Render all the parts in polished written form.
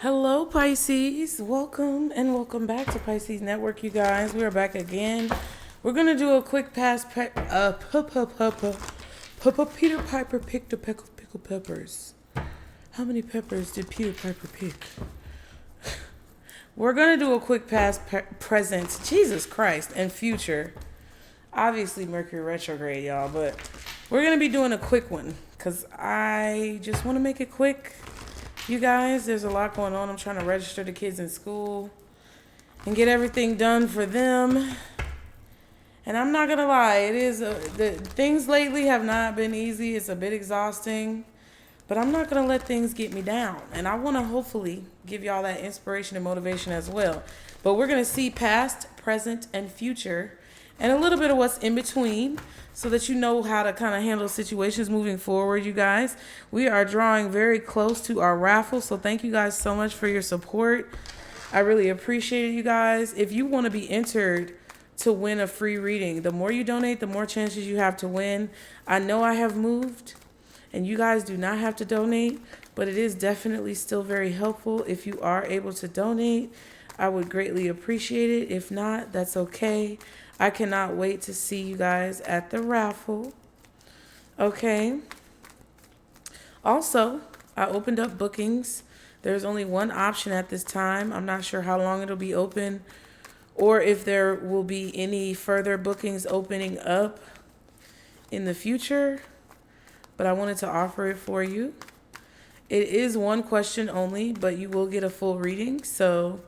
Hello, Pisces. Welcome and welcome back to Pisces Network, you guys. We are back again. We're going to do a quick pass. Peter Piper picked a peck of pickled peppers. How many peppers did Peter Piper pick? We're going to do a quick past, present, Jesus Christ, and future. Obviously, Mercury retrograde, y'all, but we're going to be doing a quick one because I just want to make it quick. You guys, there's a lot going on. I'm trying to register the kids in school and get everything done for them. And I'm not going to lie, the things lately have not been easy. It's a bit exhausting, but I'm not going to let things get me down. And I want to hopefully give y'all that inspiration and motivation as well. But we're going to see past, present, and future, and a little bit of what's in between, so that you know how to kind of handle situations moving forward, you guys. We are drawing very close to our raffle, so thank you guys so much for your support. I really appreciate it, you guys. If you want to be entered to win a free reading, the more you donate, the more chances you have to win. I know I have moved, and you guys do not have to donate, but it is definitely still very helpful if you are able to donate. I would greatly appreciate it. If not, that's okay. I cannot wait to see you guys at the raffle. Okay. Also, I opened up bookings. There's only one option at this time. I'm not sure how long it'll be open or if there will be any further bookings opening up in the future, but I wanted to offer it for you. It is one question only, but you will get a full reading, so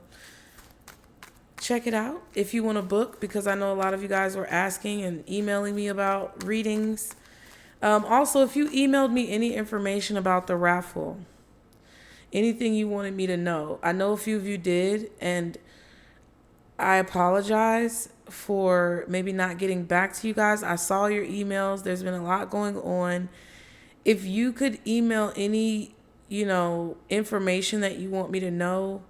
check it out if you want to book, because I know a lot of you guys were asking and emailing me about readings. Also, if you emailed me any information about the raffle, anything you wanted me to know, I know a few of you did, and I apologize for maybe not getting back to you guys. I saw your emails. There's been a lot going on. If you could email any, information that you want me to know,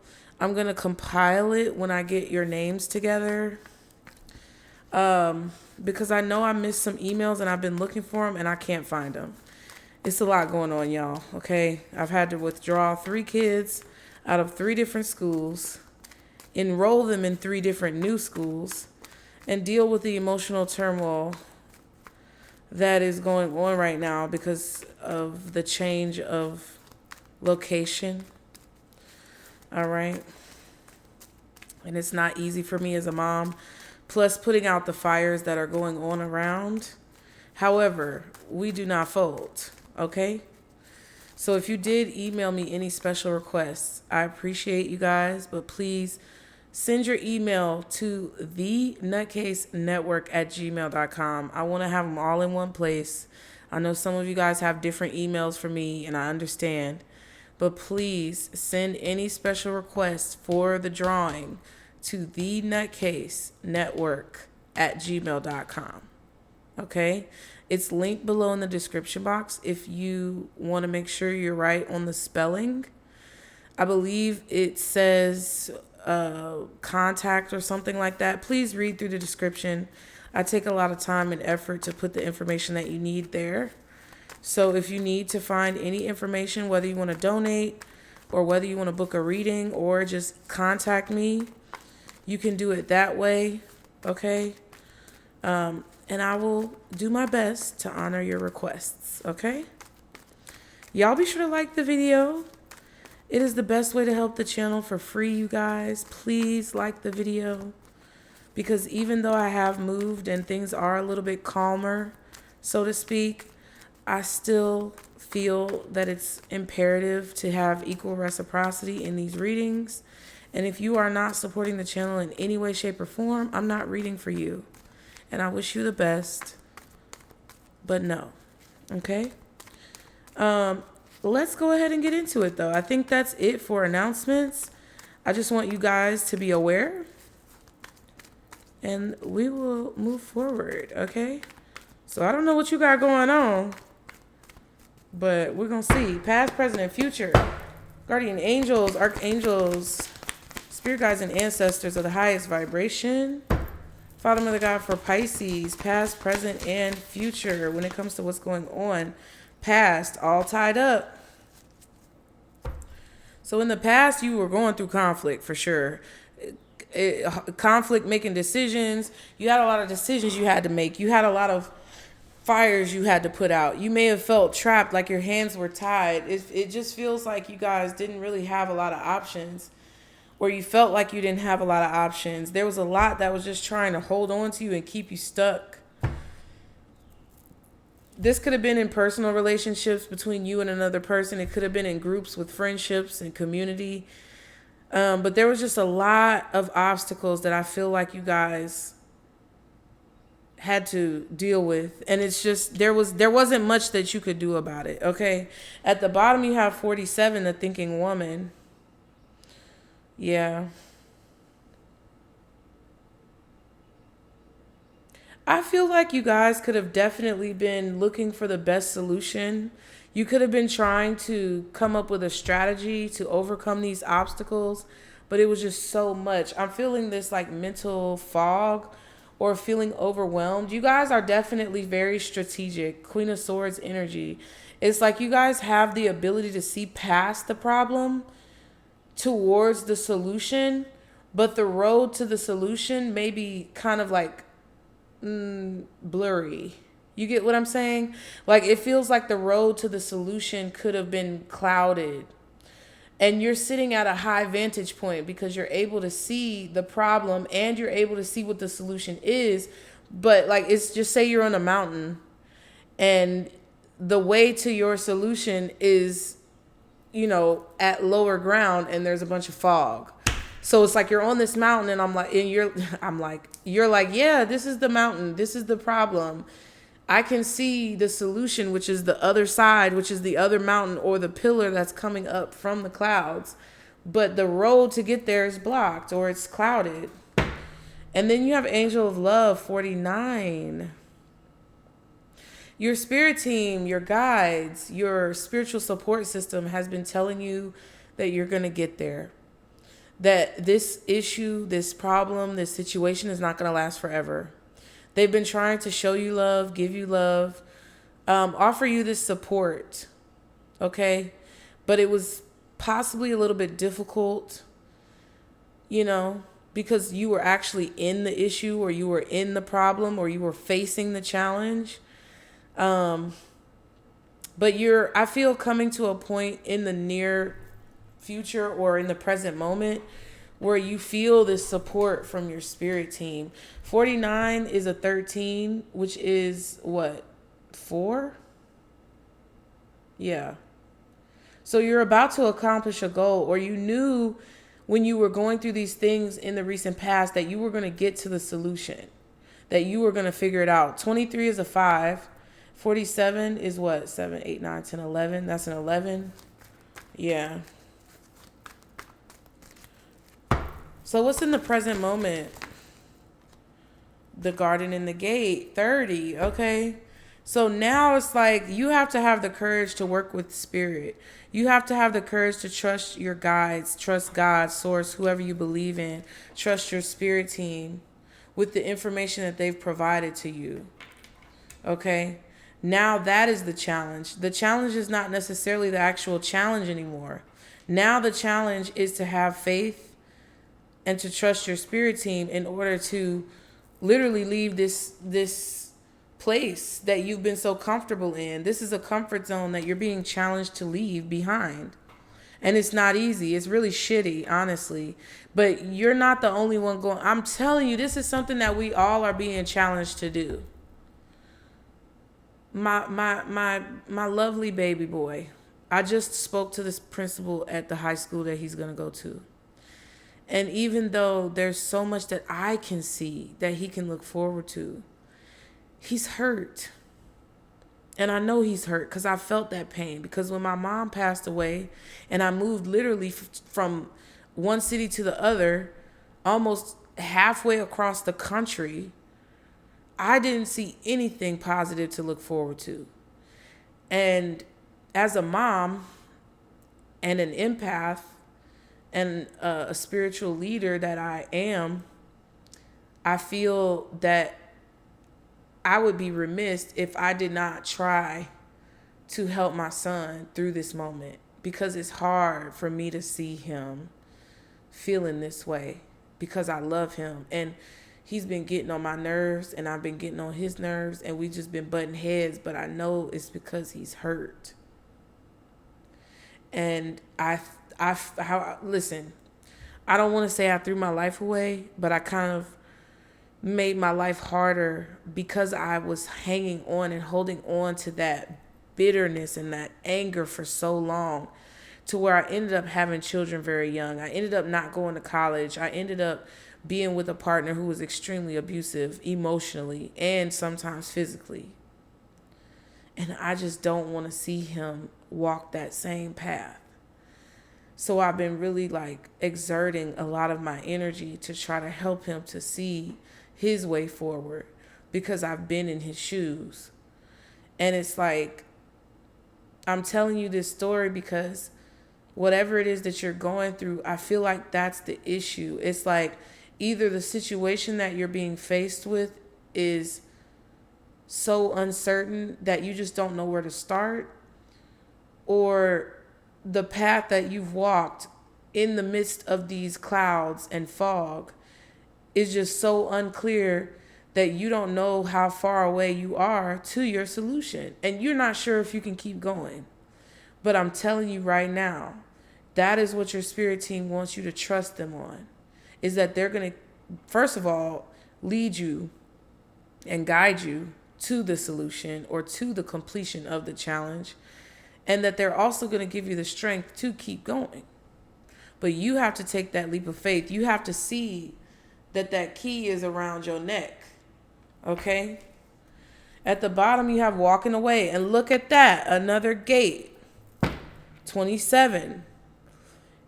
I'm going to compile it when I get your names together. Because I know I missed some emails and I've been looking for them and I can't find them. It's a lot going on, y'all. Okay. I've had to withdraw 3 kids out of 3 different schools, enroll them in 3 different new schools, and deal with the emotional turmoil that is going on right now because of the change of location. All right. And it's not easy for me as a mom, plus putting out the fires that are going on around. However, we do not fold. Okay. So if you did email me any special requests, I appreciate you guys, but please send your email to thenutcasenetwork@gmail.com. I want to have them all in one place. I know some of you guys have different emails for me, and I understand. But please send any special requests for the drawing to thenutcasenetwork@gmail.com. Okay? It's linked below in the description box if you want to make sure you're right on the spelling. I believe it says contact or something like that. Please read through the description. I take a lot of time and effort to put the information that you need there. So if you need to find any information, whether you want to donate or whether you want to book a reading or just contact me, you can do it that way. Okay. And I will do my best to honor your requests. Okay. Y'all be sure to like the video. It is the best way to help the channel for free, you guys. Please like the video, because even though I have moved and things are a little bit calmer, so to speak, I still feel that it's imperative to have equal reciprocity in these readings. And if you are not supporting the channel in any way, shape, or form, I'm not reading for you. And I wish you the best, but no. Okay? Let's go ahead and get into it, though. I think that's it for announcements. I just want you guys to be aware, and we will move forward, okay? So I don't know what you got going on, but we're going to see. Past, present, and future. Guardian angels, archangels, spirit guides, and ancestors of the highest vibration. Father, Mother, God for Pisces, past, present, and future. When it comes to what's going on, past, all tied up. So in the past, you were going through conflict for sure. Conflict, making decisions. You had a lot of decisions you had to make. You had a lot of fires you had to put out. You may have felt trapped, like your hands were tied. It just feels like you guys didn't really have a lot of options, or you felt like you didn't have a lot of options. There was a lot that was just trying to hold on to you and keep you stuck. This could have been in personal relationships between you and another person. It could have been in groups with friendships and community. But there was just a lot of obstacles that I feel like you guys had to deal with. And it's just, there wasn't much that you could do about it. Okay. At the bottom, you have 47, the thinking woman. Yeah. I feel like you guys could have definitely been looking for the best solution. You could have been trying to come up with a strategy to overcome these obstacles, but it was just so much. I'm feeling this like mental fog or feeling overwhelmed. You guys are definitely very strategic. Queen of Swords energy. It's like you guys have the ability to see past the problem towards the solution, but the road to the solution may be kind of like blurry. You get what I'm saying? Like, it feels like the road to the solution could have been clouded. And you're sitting at a high vantage point because you're able to see the problem and you're able to see what the solution is. But like, it's just, say you're on a mountain and the way to your solution is, you know, at lower ground and there's a bunch of fog. So it's like you're on this mountain and you're like, yeah, this is the mountain. This is the problem. I can see the solution, which is the other side, which is the other mountain or the pillar that's coming up from the clouds. But the road to get there is blocked or it's clouded. And then you have Angel of Love, 49. Your spirit team, your guides, your spiritual support system has been telling you that you're going to get there. That this issue, this problem, this situation is not going to last forever. They've been trying to show you love, give you love, offer you this support, okay? But it was possibly a little bit difficult, you know, because you were actually in the issue or you were in the problem or you were facing the challenge. But I feel coming to a point in the near future or in the present moment where you feel this support from your spirit team. 49 is a 13, which is what? 4? Yeah. So you're about to accomplish a goal, or you knew when you were going through these things in the recent past that you were going to get to the solution, that you were going to figure it out. 23 is a 5. 47 is what? 7, 8, 9, 10, 11. That's an 11. Yeah. So what's in the present moment? The garden and the gate, 30. Okay. So now it's like you have to have the courage to work with spirit. You have to have the courage to trust your guides, trust God, source, whoever you believe in. Trust your spirit team with the information that they've provided to you. Okay. Now that is the challenge. The challenge is not necessarily the actual challenge anymore. Now the challenge is to have faith and to trust your spirit team in order to literally leave this place that you've been so comfortable in. This is a comfort zone that you're being challenged to leave behind. And it's not easy. It's really shitty, honestly. But you're not the only one going. I'm telling you, this is something that we all are being challenged to do. My lovely baby boy. I just spoke to this principal at the high school that he's going to go to. And even though there's so much that I can see that he can look forward to, he's hurt. And I know he's hurt because I felt that pain. Because when my mom passed away and I moved literally from one city to the other, almost halfway across the country, I didn't see anything positive to look forward to. And as a mom and an empath, and a spiritual leader that I am, I feel that I would be remiss if I did not try to help my son through this moment. because it's hard for me to see him feeling this way because I love him. And he's been getting on my nerves and I've been getting on his nerves and we've just been butting heads, but I know it's because he's hurt. And listen, I don't want to say I threw my life away, but I kind of made my life harder because I was hanging on and holding on to that bitterness and that anger for so long, to where I ended up having children very young. I ended up not going to college. I ended up being with a partner who was extremely abusive emotionally and sometimes physically. And I just don't want to see him walk that same path. So I've been really like exerting a lot of my energy to try to help him to see his way forward, because I've been in his shoes. And it's like, I'm telling you this story because whatever it is that you're going through, I feel like that's the issue. It's like either the situation that you're being faced with is so uncertain that you just don't know where to start, or the path that you've walked in the midst of these clouds and fog is just so unclear that you don't know how far away you are to your solution. And you're not sure if you can keep going. But I'm telling you right now, that is what your spirit team wants you to trust them on. Is that they're going to, first of all, lead you and guide you to the solution or to the completion of the challenge. And that they're also going to give you the strength to keep going. But you have to take that leap of faith. You have to see that key is around your neck. Okay? At the bottom, you have walking away. And look at that. Another gate. 27.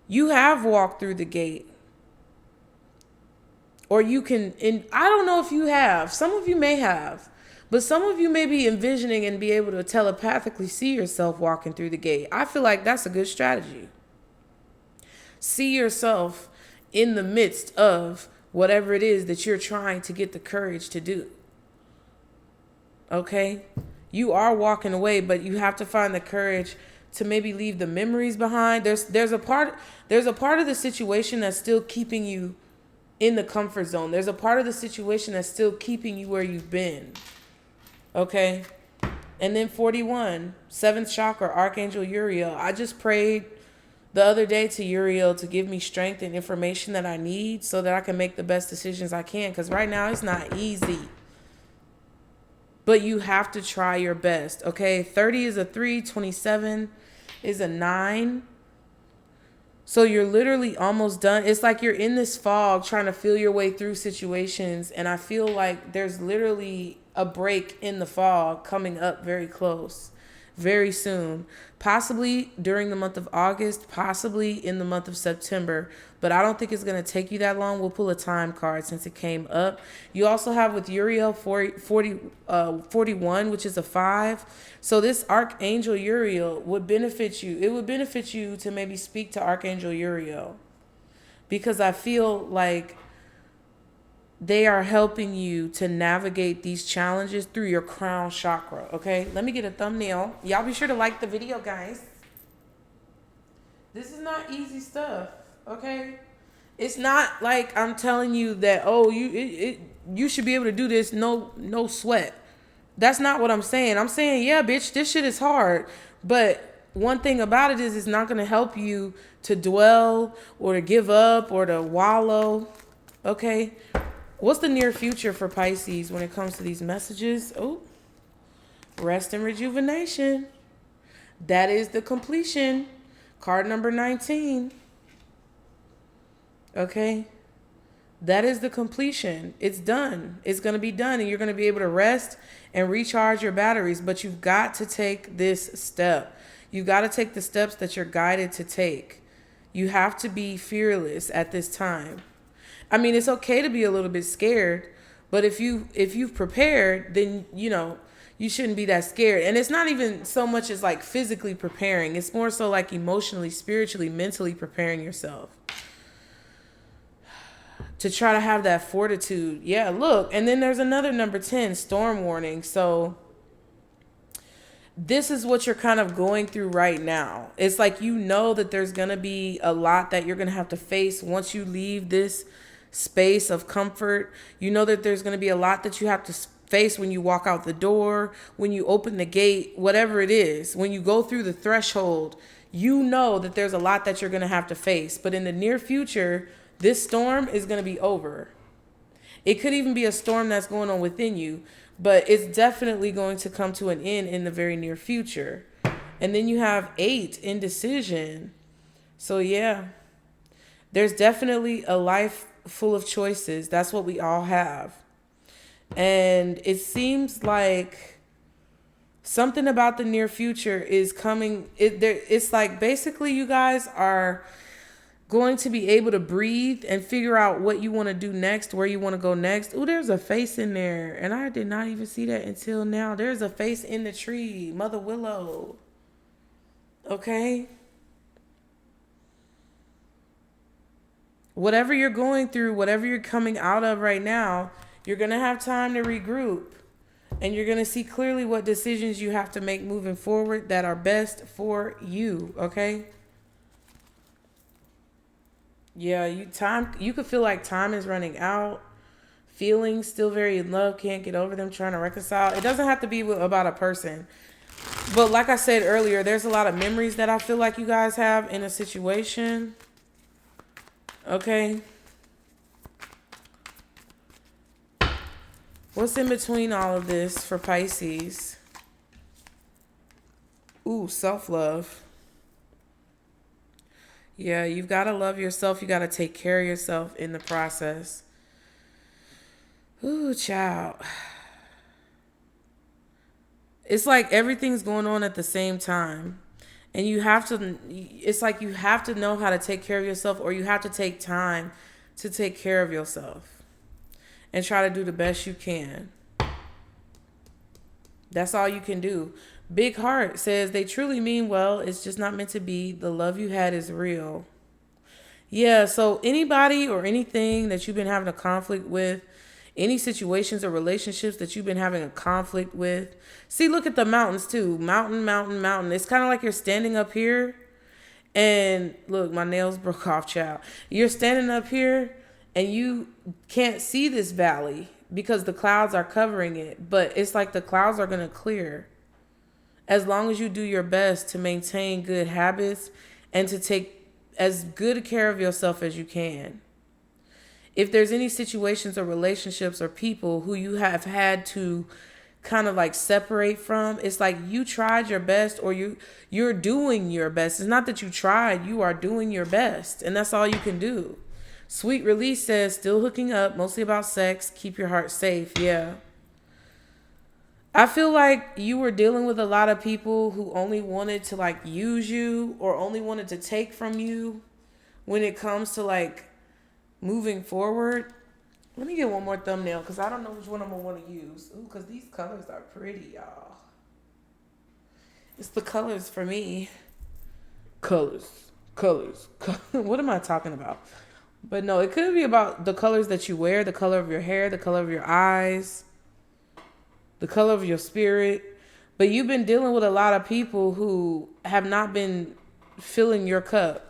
You have walked through the gate. Or you can, I don't know if you have. Some of you may have. But some of you may be envisioning and be able to telepathically see yourself walking through the gate. I feel like that's a good strategy. See yourself in the midst of whatever it is that you're trying to get the courage to do. Okay? You are walking away, but you have to find the courage to maybe leave the memories behind. There's a part of the situation that's still keeping you in the comfort zone. There's a part of the situation that's still keeping you where you've been. Okay? And then 41, 7th chakra, Archangel Uriel. I just prayed the other day to Uriel to give me strength and information that I need so that I can make the best decisions I can. Because right now it's not easy. But you have to try your best. Okay? 30 is a 3, 27 is a 9. So you're literally almost done. It's like you're in this fog trying to feel your way through situations. And I feel like there's literally a break in the fog coming up very close, very soon, possibly during the month of August, possibly in the month of September, but I don't think it's going to take you that long. We'll pull a time card since it came up. You also have with Uriel 41, which is a 5. So this Archangel Uriel would benefit you. It would benefit you to maybe speak to Archangel Uriel, because I feel like they are helping you to navigate these challenges through your crown chakra, okay? Let me get a thumbnail. Y'all be sure to like the video, guys. This is not easy stuff, okay? It's not like I'm telling you that, oh, you should be able to do this, no sweat. That's not what I'm saying. I'm saying, yeah, bitch, this shit is hard. But one thing about it is it's not going to help you to dwell or to give up or to wallow, okay? What's the near future for Pisces when it comes to these messages? Oh, rest and rejuvenation. That is the completion. Card number 19. Okay. That is the completion. It's done. It's going to be done. And you're going to be able to rest and recharge your batteries. But you've got to take this step. You've got to take the steps that you're guided to take. You have to be fearless at this time. I mean, it's okay to be a little bit scared, but if you've prepared, then, you shouldn't be that scared. And it's not even so much as like physically preparing. It's more so like emotionally, spiritually, mentally preparing yourself to try to have that fortitude. Yeah, look. And then there's another number 10, storm warning. So this is what you're kind of going through right now. It's like, you know that there's going to be a lot that you're going to have to face once you leave this space of comfort. You know that there's going to be a lot that you have to face when you walk out the door, when you open the gate, whatever it is, when you go through the threshold. You know that there's a lot that you're going to have to face. But in the near future, this storm is going to be over. It could even be a storm that's going on within you, but it's definitely going to come to an end in the very near future. And then you have 8, indecision. So yeah, there's definitely a life full of choices. That's what we all have. And it seems like something about the near future is coming. It's like, basically, you guys are going to be able to breathe and figure out what you want to do next, where you want to go next. Oh, there's a face in there, and I did not even see that until now. There's a face in the tree, Mother Willow. Okay. Whatever you're going through, whatever you're coming out of right now, you're going to have time to regroup, and you're going to see clearly what decisions you have to make moving forward that are best for you. Okay. Yeah, you could feel like time is running out. Feelings still very in love, can't get over them, trying to reconcile. It doesn't have to be about a person. But like I said earlier, there's a lot of memories that I feel like you guys have in a situation. Okay. What's in between all of this for Pisces? Ooh, self-love. Yeah, you've got to love yourself. You got to take care of yourself in the process. Ooh, child. It's like everything's going on at the same time. And it's like you have to know how to take care of yourself, or you have to take time to take care of yourself and try to do the best you can. That's all you can do. Big Heart says they truly mean well. It's just not meant to be. The love you had is real. Yeah, so anybody or anything that you've been having a conflict with, any situations or relationships that you've been having a conflict with. See, look at the mountains too. Mountain, mountain, mountain. It's kind of like you're standing up here. And look, my nails broke off, child. You're standing up here and you can't see this valley because the clouds are covering it. But it's like the clouds are going to clear. As long as you do your best to maintain good habits and to take as good care of yourself as you can. If there's any situations or relationships or people who you have had to kind of like separate from, it's like you tried your best, or you're doing your best. It's not that you tried, you are doing your best, and that's all you can do. Sweet Release says still hooking up, mostly about sex, keep your heart safe. Yeah. I feel like you were dealing with a lot of people who only wanted to like use you or only wanted to take from you when it comes to like moving forward. Let me get one more thumbnail because I don't know which one I'm going to want to use. Ooh, because these colors are pretty, y'all. It's the colors for me. Colors. What am I talking about? But no, it could be about the colors that you wear, the color of your hair, the color of your eyes, the color of your spirit. But you've been dealing with a lot of people who have not been filling your cup.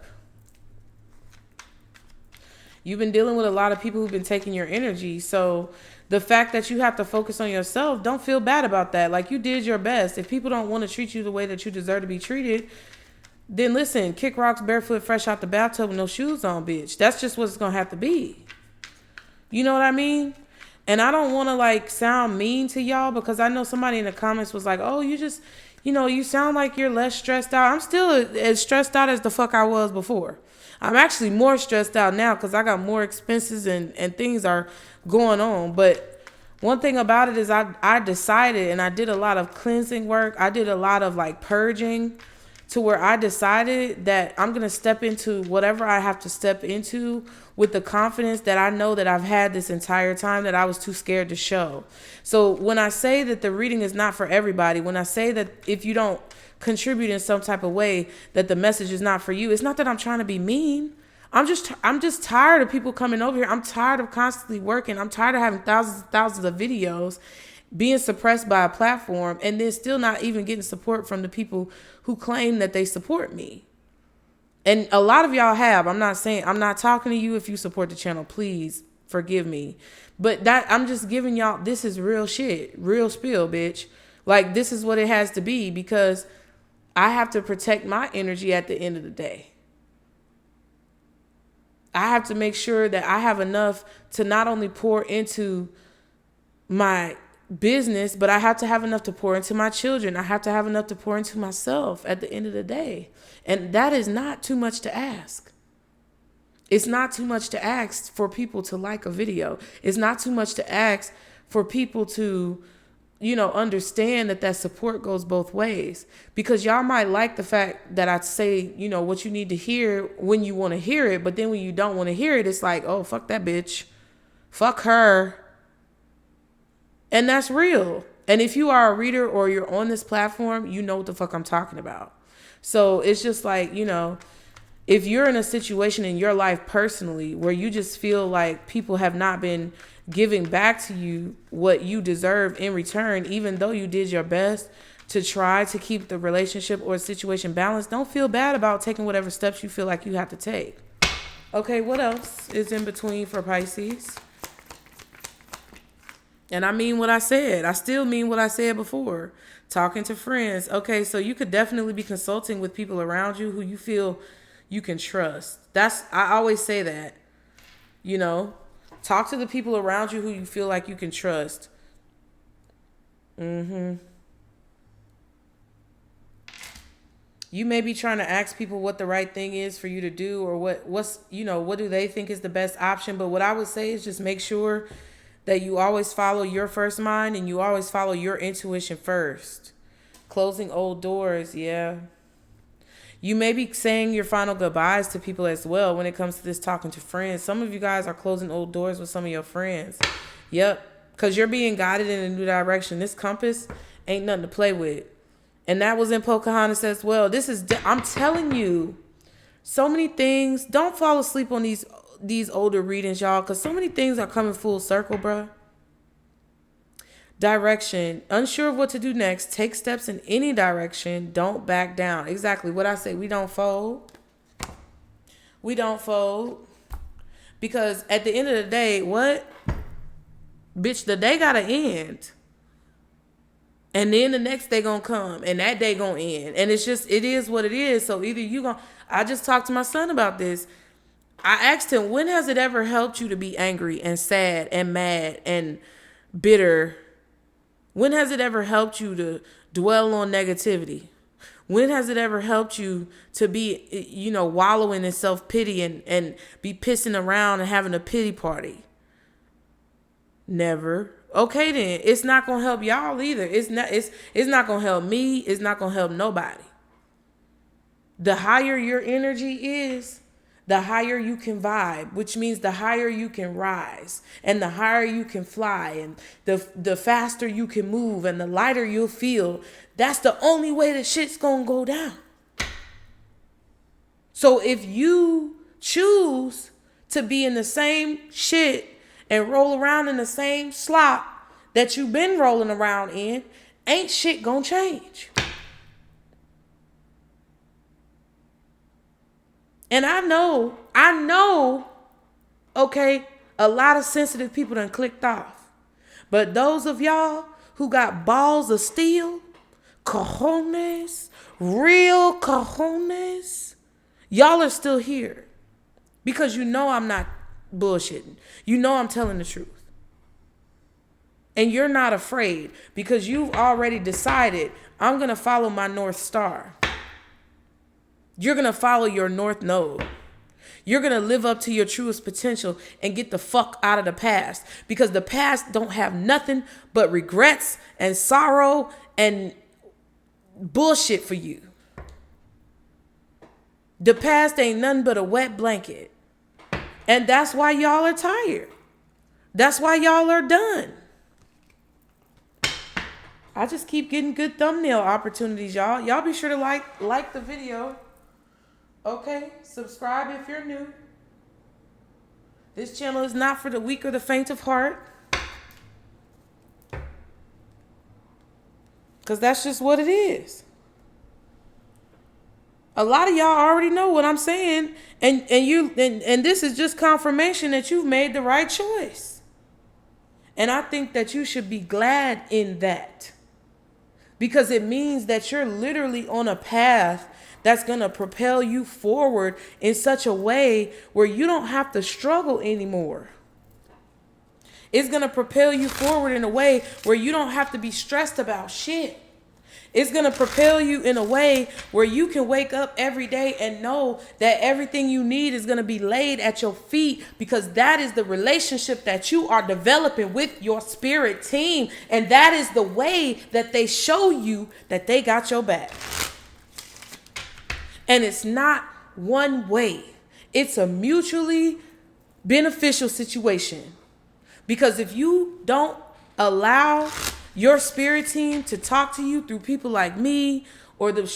You've been dealing with a lot of people who've been taking your energy. So the fact that you have to focus on yourself, don't feel bad about that. Like, you did your best. If people don't want to treat you the way that you deserve to be treated, then listen, kick rocks barefoot, fresh out the bathtub with no shoes on, bitch. That's just what it's going to have to be. You know what I mean? And I don't want to like sound mean to y'all, because I know somebody in the comments was like, oh, you just, you sound like you're less stressed out. I'm still as stressed out as the fuck I was before. I'm actually more stressed out now because I got more expenses and things are going on. But one thing about it is I decided, and I did a lot of cleansing work. I did a lot of like purging, to where I decided that I'm going to step into whatever I have to step into with the confidence that I know that I've had this entire time, that I was too scared to show. So when I say that the reading is not for everybody, when I say that if you don't contribute in some type of way, that the message is not for you, it's not that I'm trying to be mean. I'm just tired of people coming over here. I'm tired of constantly working. I'm tired of having thousands and thousands of videos being suppressed by a platform and then still not even getting support from the people who claim that they support me. And a lot of y'all have. I'm not talking to you if you support the channel. Please forgive me. But that I'm just giving y'all, this is real shit. Real spill, bitch. Like, this is what it has to be, because I have to protect my energy at the end of the day. I have to make sure that I have enough to not only pour into my business, but I have to have enough to pour into my children. I have to have enough to pour into myself at the end of the day. And that is not too much to ask. It's not too much to ask for people to like a video. It's not too much to ask for people to, understand that support goes both ways. Because y'all might like the fact that I say, what you need to hear when you want to hear it. But then when you don't want to hear it, it's like, oh, fuck that bitch. Fuck her. And that's real. And if you are a reader or you're on this platform, you know what the fuck I'm talking about. So it's just like, if you're in a situation in your life personally where you just feel like people have not been giving back to you what you deserve in return, even though you did your best to try to keep the relationship or situation balanced, don't feel bad about taking whatever steps you feel like you have to take. Okay, what else is in between for Pisces? And I mean what I said. I still mean what I said before. Talking to friends. Okay, so you could definitely be consulting with people around you who you feel you can trust. I always say that. Talk to the people around you who you feel like you can trust. You may be trying to ask people what the right thing is for you to do, or what do they think is the best option. But what I would say is just make sure that you always follow your first mind and you always follow your intuition first. Closing old doors, yeah. You may be saying your final goodbyes to people as well when it comes to this talking to friends. Some of you guys are closing old doors with some of your friends. Yep, because you're being guided in a new direction. This compass ain't nothing to play with. And that was in Pocahontas as well. I'm telling you, so many things. Don't fall asleep on these older readings, y'all, because so many things are coming full circle, bruh. Direction. Unsure of what to do next. Take steps in any direction. Don't back down. Exactly what I say. We don't fold. We don't fold. Because at the end of the day, what? Bitch, the day gotta end. And then the next day gonna come. And that day gonna end. And it is what it is. So either I just talked to my son about this. I asked him, when has it ever helped you to be angry and sad and mad and bitter? When has it ever helped you to dwell on negativity? When has it ever helped you to be, wallowing in self-pity and be pissing around and having a pity party? Never. Okay, then. It's not going to help y'all either. It's not going to help me. It's not going to help nobody. The higher your energy is, the higher you can vibe, which means the higher you can rise and the higher you can fly and the faster you can move and the lighter you'll feel. That's the only way that shit's gonna go down. So if you choose to be in the same shit and roll around in the same slop that you've been rolling around in, ain't shit gonna change. And I know, okay, a lot of sensitive people done clicked off. But those of y'all who got balls of steel, cojones, real cojones, y'all are still here. Because I'm not bullshitting. I'm telling the truth. And you're not afraid because you've already decided, I'm going to follow my North Star. You're going to follow your North Node. You're going to live up to your truest potential and get the fuck out of the past. Because the past don't have nothing but regrets and sorrow and bullshit for you. The past ain't nothing but a wet blanket. And that's why y'all are tired. That's why y'all are done. I just keep getting good thumbnail opportunities, y'all. Y'all be sure to like the video. Okay, subscribe if you're new. This channel is not for the weak or the faint of heart. Because that's just what it is. A lot of y'all already know what I'm saying. And this is just confirmation that you've made the right choice. And I think that you should be glad in that. Because it means that you're literally on a path that's going to propel you forward in such a way where you don't have to struggle anymore. It's going to propel you forward in a way where you don't have to be stressed about shit. It's going to propel you in a way where you can wake up every day and know that everything you need is going to be laid at your feet, because that is the relationship that you are developing with your spirit team. And that is the way that they show you that they got your back. And it's not one way. It's a mutually beneficial situation. Because if you don't allow your spirit team to talk to you through people like me, or the,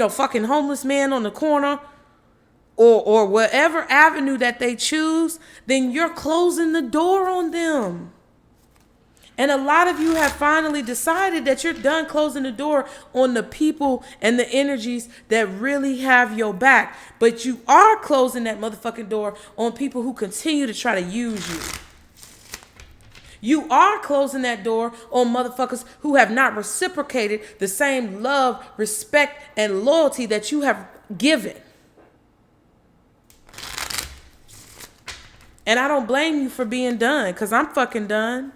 fucking homeless man on the corner, or whatever avenue that they choose, then you're closing the door on them. And a lot of you have finally decided that you're done closing the door on the people and the energies that really have your back. But you are closing that motherfucking door on people who continue to try to use you. You are closing that door on motherfuckers who have not reciprocated the same love, respect, and loyalty that you have given. And I don't blame you for being done, because I'm fucking done.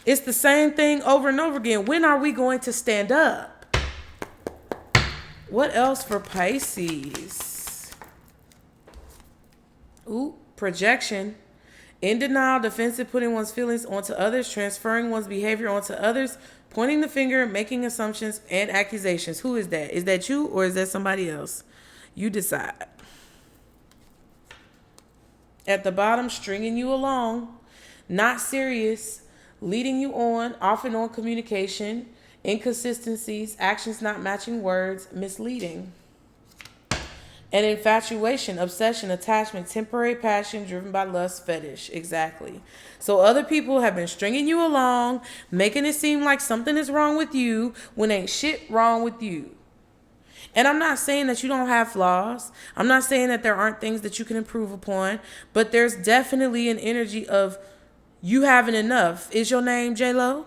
It's the same thing over and over again. When are we going to stand up? What else for Pisces? Ooh, projection. In denial, defensive, putting one's feelings onto others, transferring one's behavior onto others, pointing the finger, making assumptions and accusations. Who is that? Is that you or is that somebody else? You decide. At the bottom, stringing you along, not serious, leading you on, off and on communication, inconsistencies, actions not matching words, misleading. And infatuation, obsession, attachment, temporary passion driven by lust, fetish. Exactly. So other people have been stringing you along, making it seem like something is wrong with you when ain't shit wrong with you. And I'm not saying that you don't have flaws. I'm not saying that there aren't things that you can improve upon. But there's definitely an energy of you having enough. Is your name J-Lo?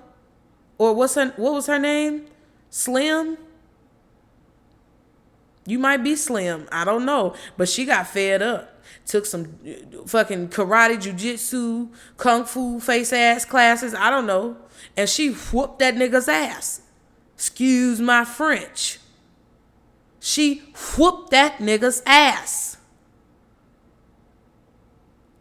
Or what was her name? Slim? You might be Slim. I don't know. But she got fed up. Took some fucking karate, jiu-jitsu, kung fu, face ass classes. I don't know. And she whooped that nigga's ass. Excuse my French. She whooped that nigga's ass.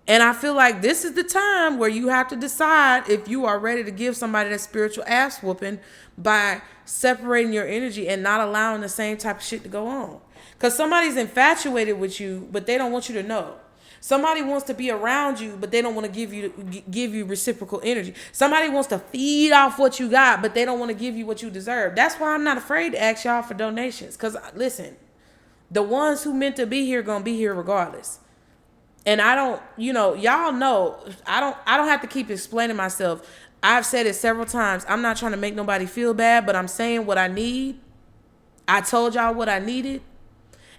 And I feel like this is the time where you have to decide if you are ready to give somebody that spiritual ass whooping by separating your energy and not allowing the same type of shit to go on. Because somebody's infatuated with you, but they don't want you to know. Somebody wants to be around you, but they don't want to give you reciprocal energy. Somebody wants to feed off what you got, but they don't want to give you what you deserve. That's why I'm not afraid to ask y'all for donations. Because listen, the ones who meant to be here gonna be here regardless. And I don't, y'all know, I don't have to keep explaining myself. I've said it several times. I'm not trying to make nobody feel bad, but I'm saying what I need. I told y'all what I needed.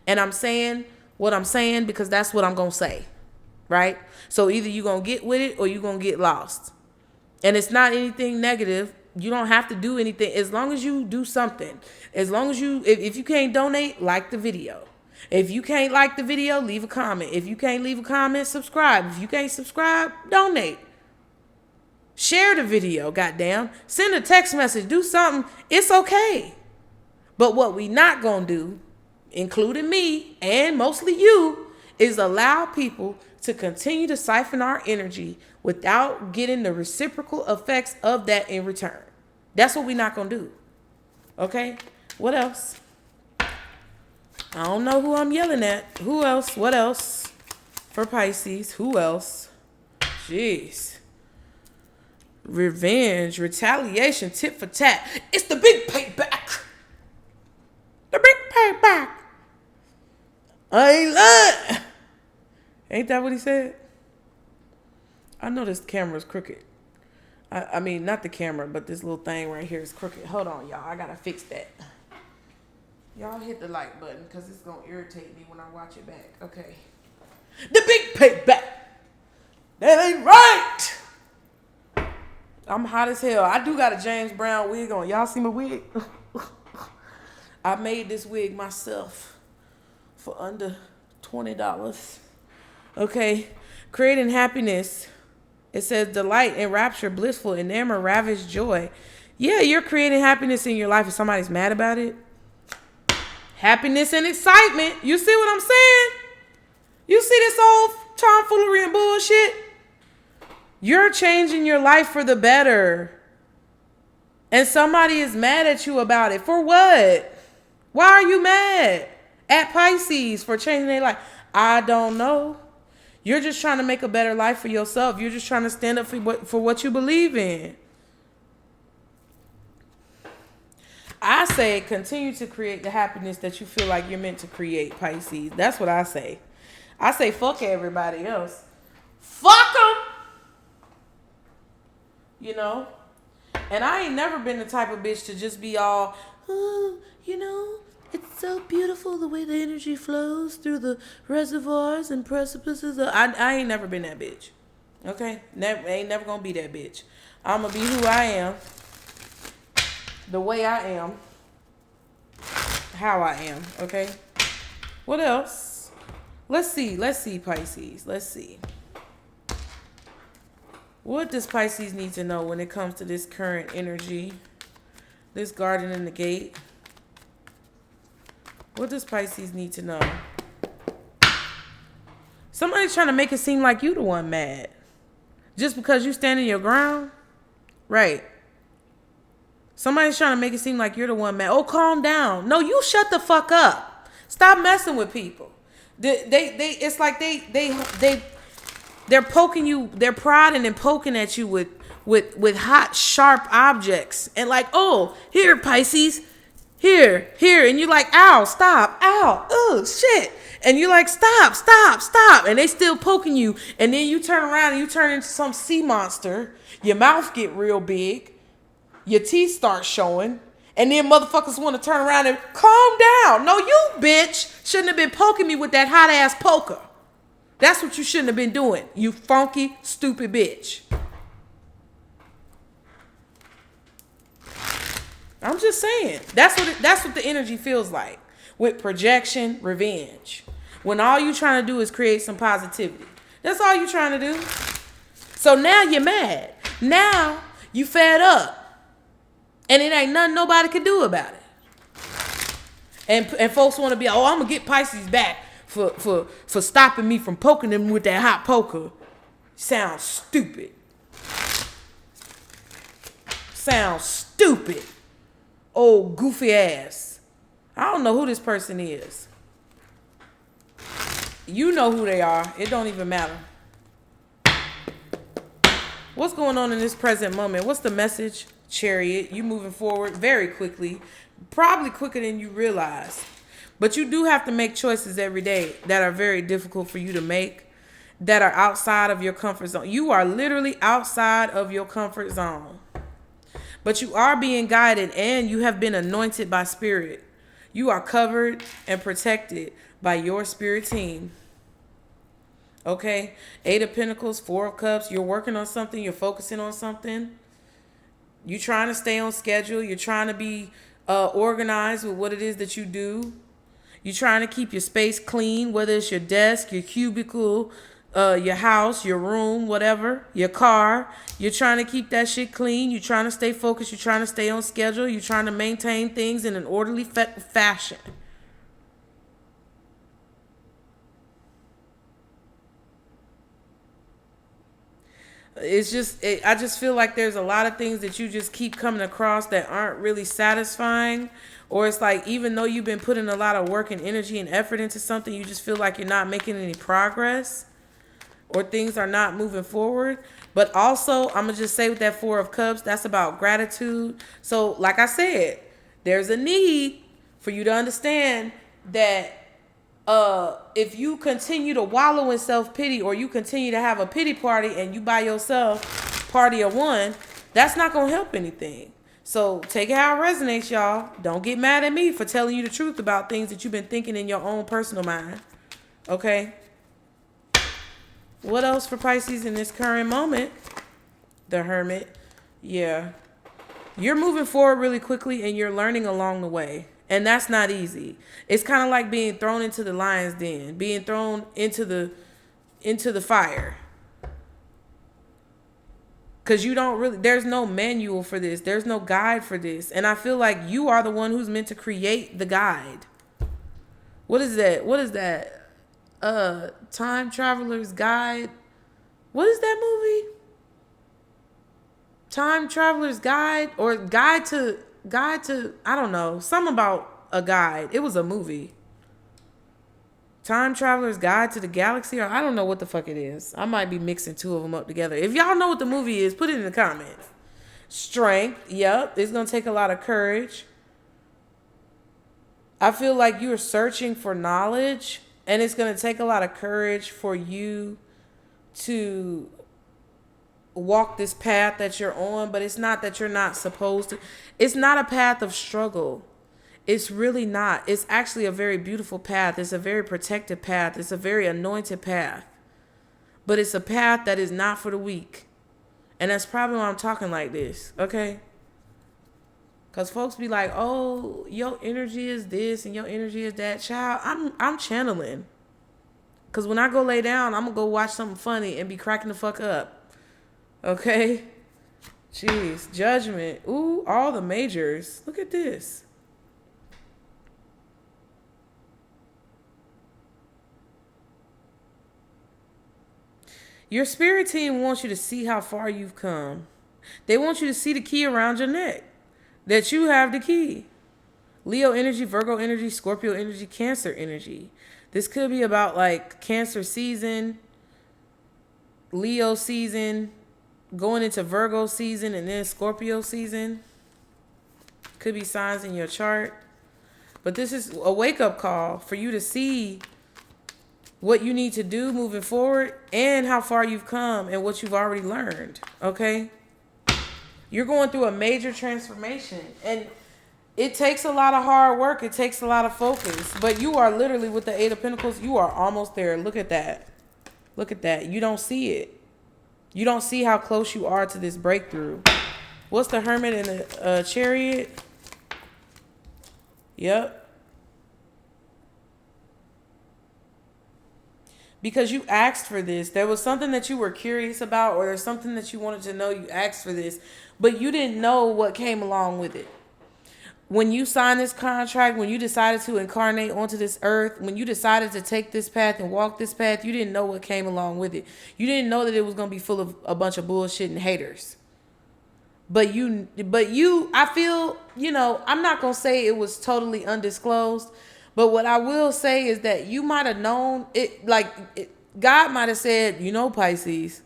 And I'm saying what I'm saying because that's what I'm going to say. Right? So either you're going to get with it or you're going to get lost. And it's not anything negative. You don't have to do anything. As long as you do something. As long as you, if you can't donate, like the video. If you can't like the video, leave a comment. If you can't leave a comment, subscribe. If you can't subscribe, donate. Share the video, goddamn. Send a text message. Do something. It's okay. But what we not gonna do, including me and mostly you, is allow people to continue to siphon our energy without getting the reciprocal effects of that in return. That's what we not gonna do. Okay? What else? I don't know who I'm yelling at. Who else? What else? For Pisces. Who else? Jeez. Revenge, retaliation, tit for tat. It's the big payback. The big payback. I ain't lying. Ain't that what he said? I know this camera's crooked. I mean, not the camera, but this little thing right here is crooked. Hold on, y'all. I gotta fix that. Y'all hit the like button because it's gonna irritate me when I watch it back. Okay. The big payback. That ain't right. I'm hot as hell. I do got a James Brown wig on. Y'all see my wig? I made this wig myself for under $20. Okay. Creating happiness. It says delight, enrapture, blissful, enamor, ravish, joy. Yeah, you're creating happiness in your life if somebody's mad about it. Happiness and excitement. You see what I'm saying? You see this old tomfoolery and bullshit? You're changing your life for the better. And somebody is mad at you about it. For what? Why are you mad at Pisces for changing their life? I don't know. You're just trying to make a better life for yourself. You're just trying to stand up for what you believe in. I say continue to create the happiness that you feel like you're meant to create, Pisces. That's what I say. I say fuck everybody else. Fuck them! You know? And I ain't never been the type of bitch to just be all, oh, you know, it's so beautiful the way the energy flows through the reservoirs and precipices. I ain't never been that bitch. Okay? Ain't never gonna be that bitch. I'm gonna be who I am. The way I am. How I am. Okay? What else? Let's see, Pisces. Let's see. What does Pisces need to know when it comes to this current energy? This garden in the gate. What does Pisces need to know? Somebody's trying to make it seem like you the one mad. Just because you stand in your ground? Right. Somebody's trying to make it seem like you're the one mad. Oh, calm down. No, you shut the fuck up. Stop messing with people. It's like they're poking you, they're prodding and poking at you with hot, sharp objects. And like, oh, here, Pisces. Here. And you're like, ow, stop, ow, oh, shit. And you're like, stop. And they still poking you. And then you turn around and you turn into some sea monster. Your mouth get real big. Your teeth start showing. And then motherfuckers want to turn around and calm down. No, you bitch shouldn't have been poking me with that hot ass poker. That's what you shouldn't have been doing. You funky, stupid bitch. I'm just saying. That's what the energy feels like. With projection, revenge. When all you trying to do is create some positivity. That's all you trying to do. So now you're mad. Now you fed up. And it ain't nothing nobody can do about it. And folks want to be, oh, I'm going to get Pisces back for stopping me from poking them with that hot poker. Sounds stupid. Oh, goofy ass. I don't know who this person is. You know who they are. It don't even matter. What's going on in this present moment? What's the message? Chariot, you moving forward very quickly. Probably quicker than you realize. But you do have to make choices every day that are very difficult for you to make. That are outside of your comfort zone. You are literally outside of your comfort zone. But you are being guided and you have been anointed by spirit. You are covered and protected by your spirit team. Okay? 8 of Pentacles, 4 of Cups. You're working on something. You're focusing on something. You're trying to stay on schedule. You're trying to be organized with what it is that you do. You're trying to keep your space clean, whether it's your desk, your cubicle, your house, your room, whatever, your car. You're trying to keep that shit clean. You're trying to stay focused. You're trying to stay on schedule. You're trying to maintain things in an orderly fashion. It's just, I just feel like there's a lot of things that you just keep coming across that aren't really satisfying. Or it's like, even though you've been putting a lot of work and energy and effort into something, you just feel like you're not making any progress. Or things are not moving forward. But also, I'm going to just say with that 4 of Cups, that's about gratitude. So, like I said, there's a need for you to understand that if you continue to wallow in self-pity or you continue to have a pity party and you by yourself, party of one, That's not going to help anything. So take it how it resonates, y'all. Don't get mad at me for telling you the truth about things that you've been thinking in your own personal mind. Okay? What else for Pisces in this current moment? The Hermit. Yeah. You're moving forward really quickly and you're learning along the way. And that's not easy. It's kind of like being thrown into the lion's den, being thrown into the fire. Because you don't really, there's no manual for this. There's no guide for this. And I feel like you are the one who's meant to create the guide. What is that? What is that? Time Traveler's Guide. What is that movie? Time Traveler's Guide or Guide to, I don't know. Something about a guide. It was a movie. Time Traveler's Guide to the Galaxy, or I don't know what the fuck it is. I might be mixing two of them up together. If y'all know what the movie is, put it in the comments. Strength, yep. It's going to take a lot of courage. I feel like you're searching for knowledge, and it's going to take a lot of courage for you to walk this path that you're on, but it's not that you're not supposed to. It's not a path of struggle. It's really not. It's actually a very beautiful path. It's a very protected path. It's a very anointed path. But it's a path that is not for the weak. And that's probably why I'm talking like this, okay? Because folks be like, oh, your energy is this and your energy is that. Child, I'm channeling. Because when I go lay down, I'm going to go watch something funny and be cracking the fuck up. Okay? Jeez. Judgment. Ooh, all the majors. Look at this. Your spirit team wants you to see how far you've come. They want you to see the key around your neck. That you have the key. Leo energy, Virgo energy, Scorpio energy, Cancer energy. This could be about like Cancer season, Leo season, going into Virgo season, and then Scorpio season. Could be signs in your chart. But this is a wake-up call for you to see what you need to do moving forward and how far you've come and what you've already learned, okay? You're going through a major transformation, and it takes a lot of hard work. It takes a lot of focus, but you are literally, with the Eight of Pentacles, you are almost there. Look at that. Look at that. You don't see it. You don't see how close you are to this breakthrough. What's the Hermit and the Chariot? Yep. Because you asked for this. There was something that you were curious about, or there's something that you wanted to know. You asked for this, but you didn't know what came along with it. When you signed this contract, when you decided to incarnate onto this earth, when you decided to take this path and walk this path, you didn't know what came along with it. You didn't know that it was going to be full of a bunch of bullshit and haters. But I feel, I'm not going to say it was totally undisclosed. But what I will say is that you might have known it, God might have said, Pisces,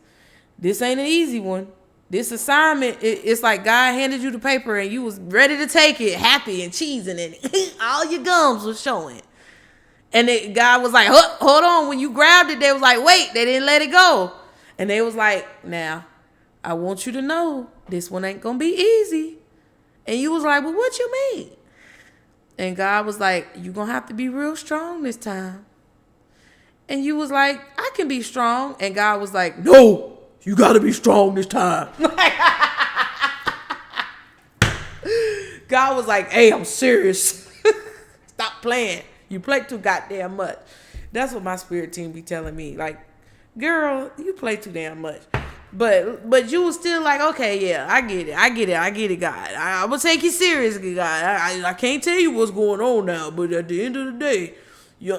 this ain't an easy one. This assignment, it's like God handed you the paper and you was ready to take it, happy and cheesing, and all your gums was showing. And God was like, hold on. When you grabbed it, they was like, wait, they didn't let it go. And they was like, now, I want you to know this one ain't going to be easy. And you was like, well, what you mean? And God was like, you're going to have to be real strong this time. And you was like, I can be strong. And God was like, no, you got to be strong this time. God was like, hey, I'm serious. Stop playing. You play too goddamn much. That's what my spirit team be telling me. Like, girl, you play too damn much. But you was still like, okay, yeah, I get it, God. I'm going to take you serious, God. I can't tell you what's going on now, but at the end of the day, you're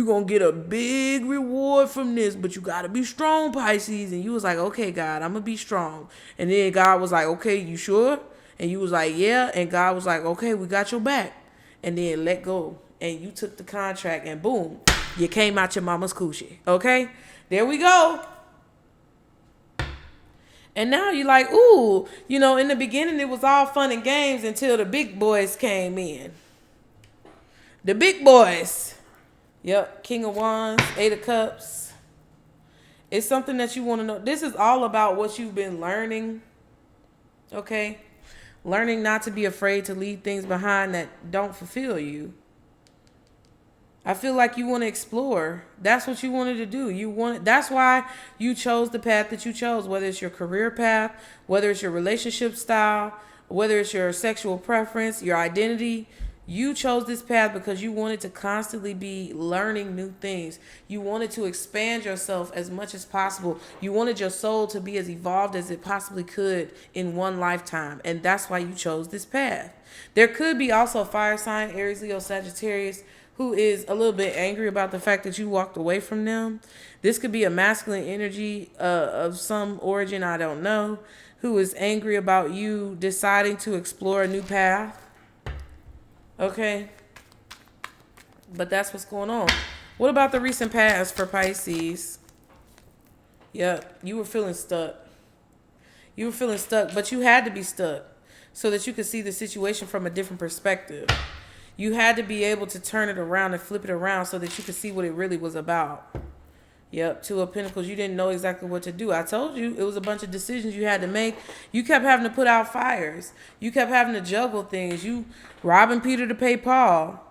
going to get a big reward from this, but you got to be strong, Pisces. And you was like, okay, God, I'm going to be strong. And then God was like, okay, you sure? And you was like, yeah. And God was like, okay, we got your back. And then let go. And you took the contract and boom, you came out your mama's coochie. Okay? There we go. And now you're like, ooh, in the beginning it was all fun and games until the big boys came in. The big boys. Yep. King of Wands, Eight of Cups. It's something that you want to know. This is all about what you've been learning. Okay? Learning not to be afraid to leave things behind that don't fulfill you. I feel like you want to explore. That's what you wanted to do. That's why you chose the path that you chose, whether it's your career path, whether it's your relationship style, whether it's your sexual preference, your identity. You chose this path because you wanted to constantly be learning new things. You wanted to expand yourself as much as possible. You wanted your soul to be as evolved as it possibly could in one lifetime. And that's why you chose this path. There could be also a fire sign, Aries, Leo, Sagittarius, who is a little bit angry about the fact that you walked away from them. This could be a masculine energy of some origin, I don't know, who is angry about you deciding to explore a new path. Okay, but that's what's going on. What about the recent past for Pisces? Yep, you were feeling stuck. You were feeling stuck, but you had to be stuck so that you could see the situation from a different perspective. You had to be able to turn it around and flip it around so that you could see what it really was about. Yep, Two of Pentacles. You didn't know exactly what to do. I told you it was a bunch of decisions you had to make. You kept having to put out fires. You kept having to juggle things. You robbing Peter to pay Paul.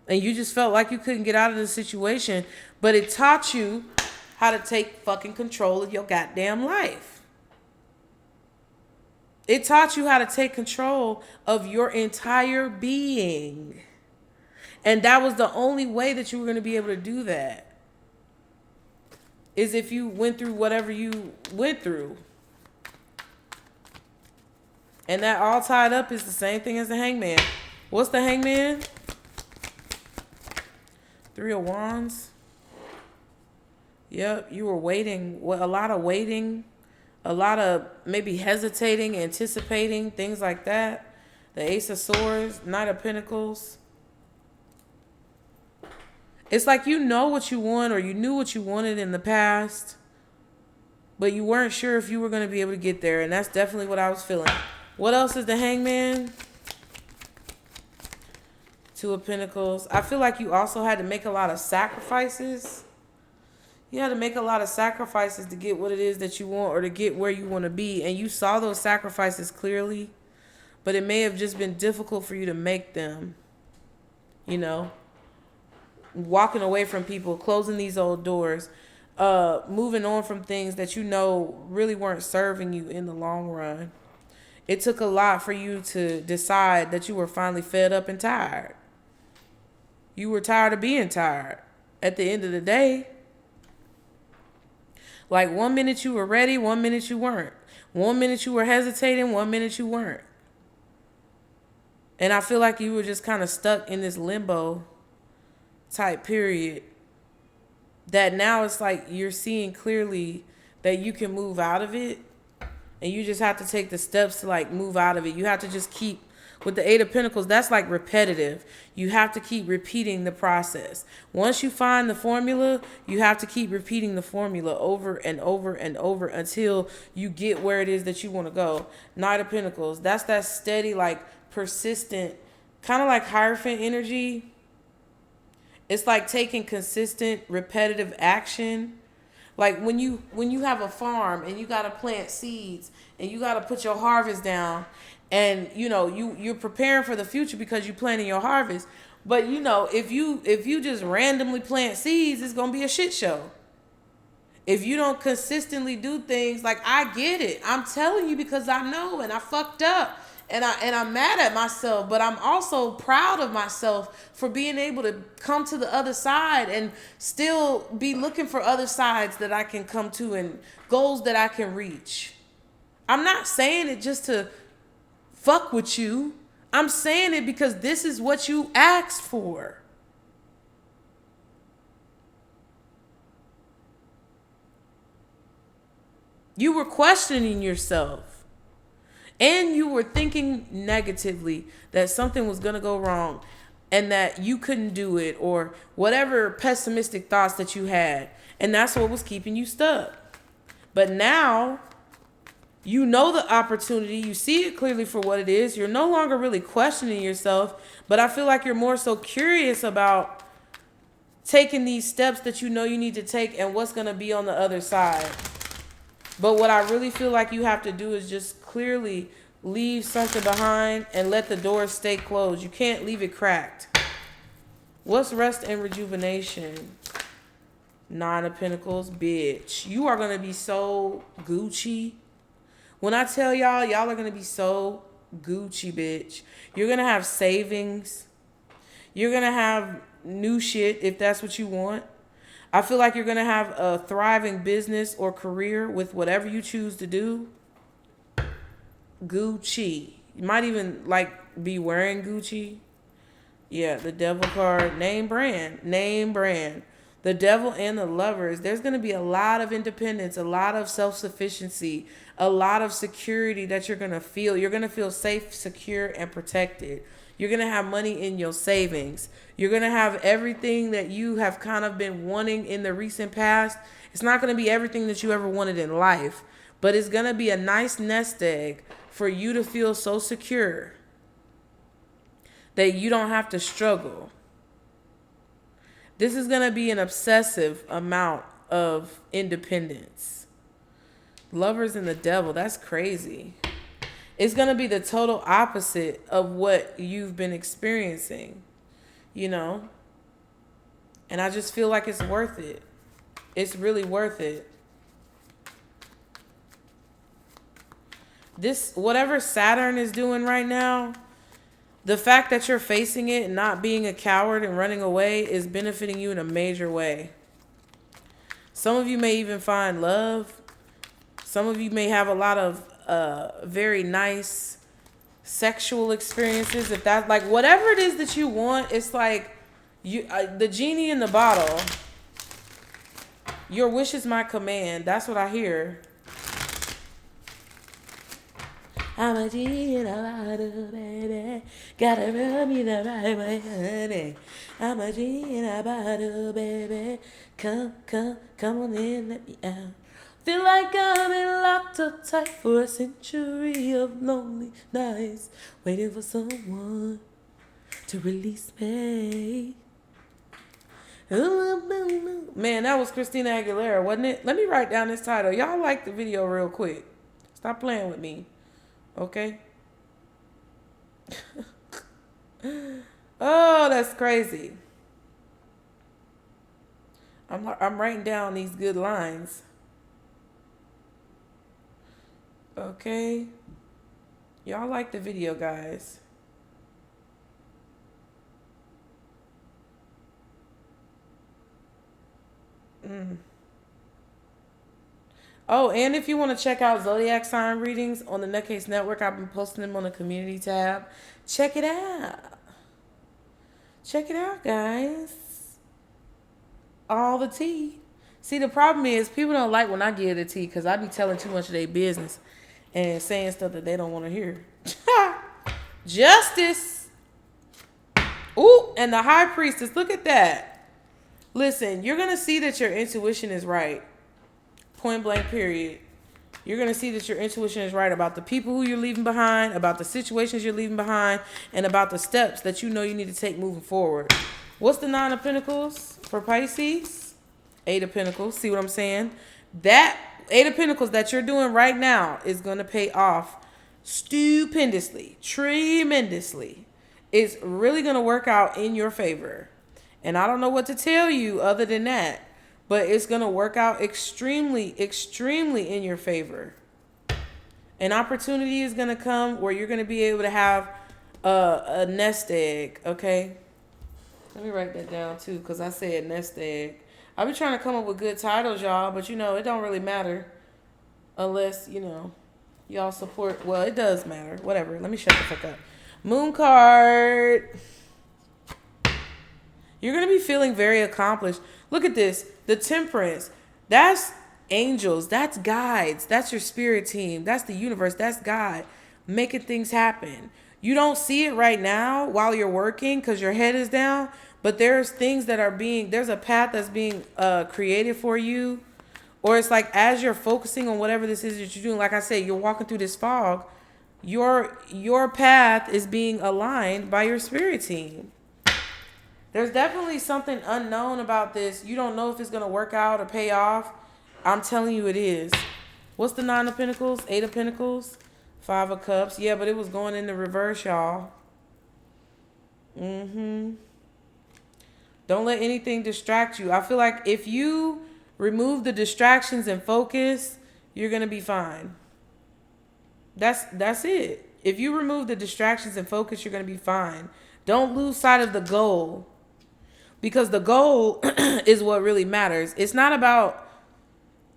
And you just felt like you couldn't get out of the situation. But it taught you how to take fucking control of your goddamn life. It taught you how to take control of your entire being. And that was the only way that you were going to be able to do that. Is if you went through whatever you went through. And that all tied up is the same thing as the Hangman. What's the Hangman? Three of Wands. Yep, you were waiting. A lot of waiting. A lot of maybe hesitating, anticipating, things like that. The Ace of Swords, Knight of Pentacles. It's like you know what you want, or you knew what you wanted in the past, but you weren't sure if you were going to be able to get there. And that's definitely what I was feeling. What else is the Hangman? Two of Pentacles. I feel like you also had to make a lot of sacrifices. You had to make a lot of sacrifices to get what it is that you want, or to get where you want to be. And you saw those sacrifices clearly, but it may have just been difficult for you to make them, you know. Walking away from people, closing these old doors, moving on from things that you know really weren't serving you in the long run. It took a lot for you to decide that you were finally fed up and tired. You were tired of being tired at the end of the day. Like 1 minute you were ready, 1 minute you weren't. 1 minute you were hesitating, 1 minute you weren't. And I feel like you were just kind of stuck in this limbo type period, that now it's like you're seeing clearly that you can move out of it, and you just have to take the steps to like move out of it. You have to just keep, with the Eight of Pentacles, that's like repetitive. You have to keep repeating the process. Once you find the formula, you have to keep repeating the formula over and over and over until you get where it is that you want to go. Knight of Pentacles, that's that steady, like persistent, kind of like Hierophant energy. It's like taking consistent, repetitive action. Like when you have a farm and you got to plant seeds and you got to put your harvest down, and you know you're preparing for the future because you're planting your harvest. But you know, if you just randomly plant seeds, it's gonna be a shit show. If you don't consistently do things, like I get it. I'm telling you because I know, and I fucked up. And I'm mad at myself, but I'm also proud of myself for being able to come to the other side and still be looking for other sides that I can come to and goals that I can reach. I'm not saying it just to fuck with you. I'm saying it because this is what you asked for. You were questioning yourself. And you were thinking negatively that something was going to go wrong and that you couldn't do it, or whatever pessimistic thoughts that you had. And that's what was keeping you stuck. But now you know the opportunity. You see it clearly for what it is. You're no longer really questioning yourself. But I feel like you're more so curious about taking these steps that you know you need to take and what's going to be on the other side. But what I really feel like you have to do is just clearly leave something behind and let the door stay closed. You can't leave it cracked. What's rest and rejuvenation? Nine of Pentacles, bitch. You are going to be so Gucci. When I tell y'all, y'all are going to be so Gucci, bitch. You're going to have savings. You're going to have new shit if that's what you want. I feel like you're going to have a thriving business or career with whatever you choose to do. Gucci. You might even like be wearing Gucci. Yeah, the Devil card. Name brand. Name brand. The Devil and the Lovers. There's going to be a lot of independence, a lot of self-sufficiency, a lot of security that you're going to feel. You're going to feel safe, secure, and protected. You're going to have money in your savings. You're going to have everything that you have kind of been wanting in the recent past. It's not going to be everything that you ever wanted in life, but it's going to be a nice nest egg for you to feel so secure that you don't have to struggle. This is going to be an obsessive amount of independence. Lovers and the Devil, that's crazy. It's going to be the total opposite of what you've been experiencing, you know? And I just feel like it's worth it. It's really worth it. This, whatever Saturn is doing right now, the fact that you're facing it and not being a coward and running away is benefiting you in a major way. Some of you may even find love. Some of you may have a lot of very nice sexual experiences. If that's like whatever it is that you want, it's like you the genie in the bottle. Your wish is my command. That's what I hear. I'm a genie in a bottle, baby. Gotta rub me the right way, honey. I'm a genie in a bottle, baby. Come on in, let me out. Feel like I've been locked up tight for a century of lonely nights, waiting for someone to release me. Man, that was Christina Aguilera, wasn't it? Let me write down this title. Y'all like the video real quick. Stop playing with me. Okay? Oh, that's crazy. I'm writing down these good lines. Okay? Y'all like the video, guys. Oh, and if you want to check out zodiac sign readings on the Nutcase Network, I've been posting them on the community tab. Check it out. Check it out, guys. All the tea. See, the problem is people don't like when I give the tea because I be telling too much of their business and saying stuff that they don't want to hear. Justice. Ooh, and the High Priestess. Look at that. Listen, you're going to see that your intuition is right. Point blank, period. You're going to see that your intuition is right about the people who you're leaving behind, about the situations you're leaving behind, and about the steps that you know you need to take moving forward. What's the Nine of Pentacles for Pisces? Eight of Pentacles. See what I'm saying? That Eight of Pentacles that you're doing right now is going to pay off stupendously, tremendously. It's really going to work out in your favor. And I don't know what to tell you other than that. But it's going to work out extremely, extremely in your favor. An opportunity is going to come where you're going to be able to have a nest egg, okay? Let me write that down, too, because I said nest egg. I've been trying to come up with good titles, y'all, but, you know, it don't really matter unless, you know, y'all support. Well, it does matter. Whatever. Let me shut the fuck up. Moon card. You're going to be feeling very accomplished. Look at this. The Temperance. That's angels. That's guides. That's your spirit team. That's the universe. That's God making things happen. You don't see it right now while you're working because your head is down. But there's things that are there's a path that's being created for you. Or it's like as you're focusing on whatever this is that you're doing, like I said, you're walking through this fog. Your path is being aligned by your spirit team. There's definitely something unknown about this. You don't know if it's going to work out or pay off. I'm telling you it is. What's the 9 of Pentacles? 8 of Pentacles? 5 of Cups. Yeah, but it was going in the reverse, y'all. Don't let anything distract you. I feel like if you remove the distractions and focus, you're going to be fine. That's it. If you remove the distractions and focus, you're going to be fine. Don't lose sight of the goal. Because the goal is what really matters. It's not about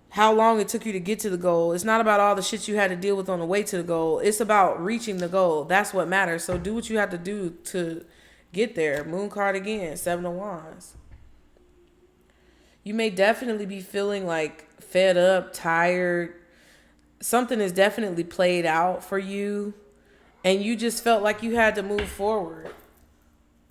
how long it took you to get to the goal. It's not about all the shit you had to deal with on the way to the goal. It's about reaching the goal. That's what matters. So do what you have to do to get there. Moon card again, 7 of Wands. You may definitely be feeling like fed up, tired. Something is definitely played out for you. And you just felt like you had to move forward.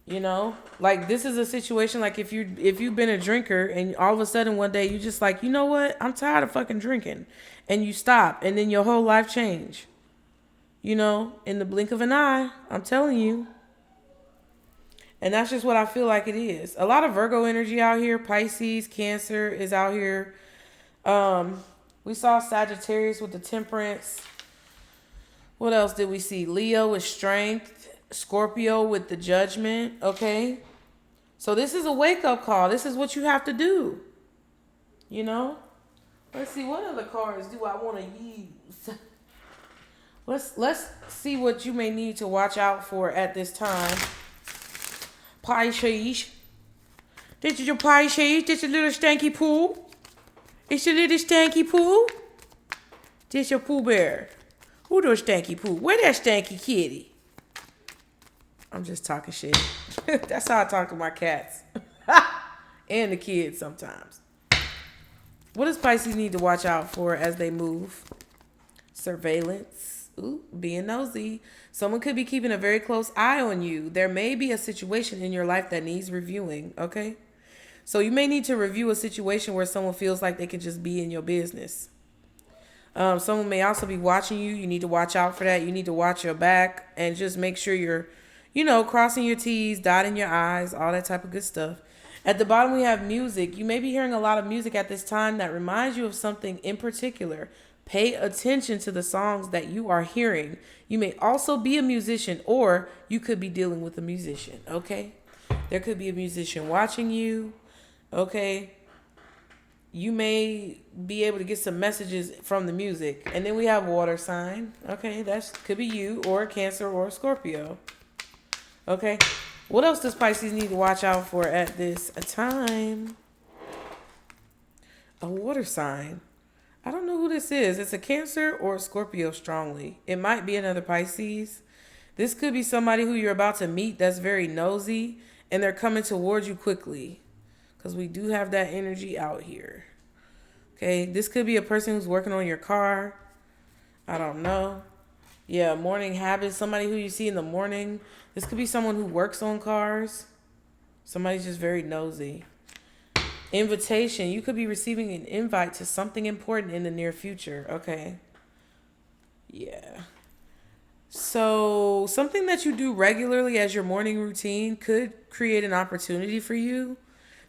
You know, like this is a situation like if you've been a drinker and all of a sudden one day you just like, you know what? I'm tired of fucking drinking. And you stop and then your whole life change. You know, in the blink of an eye, I'm telling you. And that's just what I feel like it is. A lot of Virgo energy out here. Pisces, Cancer is out here. We saw Sagittarius with the Temperance. What else did we see? Leo with Strength. Scorpio with the Judgment. Okay. So this is a wake-up call. This is what you have to do. You know? Let's see. What other cards do I want to use? Let's see what you may need to watch out for at this time. Pisces. This is your Pisces. This is a little stanky pool. It's a little stanky pool. This your Pooh Bear. Who does stanky poo? Where that stanky kitty? I'm just talking shit. That's how I talk to my cats. And the kids sometimes. What does Pisces need to watch out for as they move? Surveillance. Ooh, being nosy. Someone could be keeping a very close eye on you. There may be a situation in your life that needs reviewing, okay? So you may need to review a situation where someone feels like they can just be in your business. Someone may also be watching you. You need to watch out for that. You need to watch your back and just make sure you're, you know, crossing your T's, dotting your I's, all that type of good stuff. At the bottom, we have music. You may be hearing a lot of music at this time that reminds you of something in particular. Pay attention to the songs that you are hearing. You may also be a musician, or you could be dealing with a musician, okay? There could be a musician watching you, okay? You may be able to get some messages from the music. And then we have water sign, okay? That could be you, or a Cancer, or a Scorpio. Okay, what else does Pisces need to watch out for at this time? A water sign. I don't know who this is. It's a Cancer or a Scorpio strongly. It might be another Pisces. This could be somebody who you're about to meet that's very nosy and they're coming towards you quickly. Because we do have that energy out here. Okay, this could be a person who's working on your car. I don't know. Yeah, morning habits. Somebody who you see in the morning. This could be someone who works on cars. Somebody's just very nosy. Invitation. You could be receiving an invite to something important in the near future. Okay. Yeah. So something that you do regularly as your morning routine could create an opportunity for you.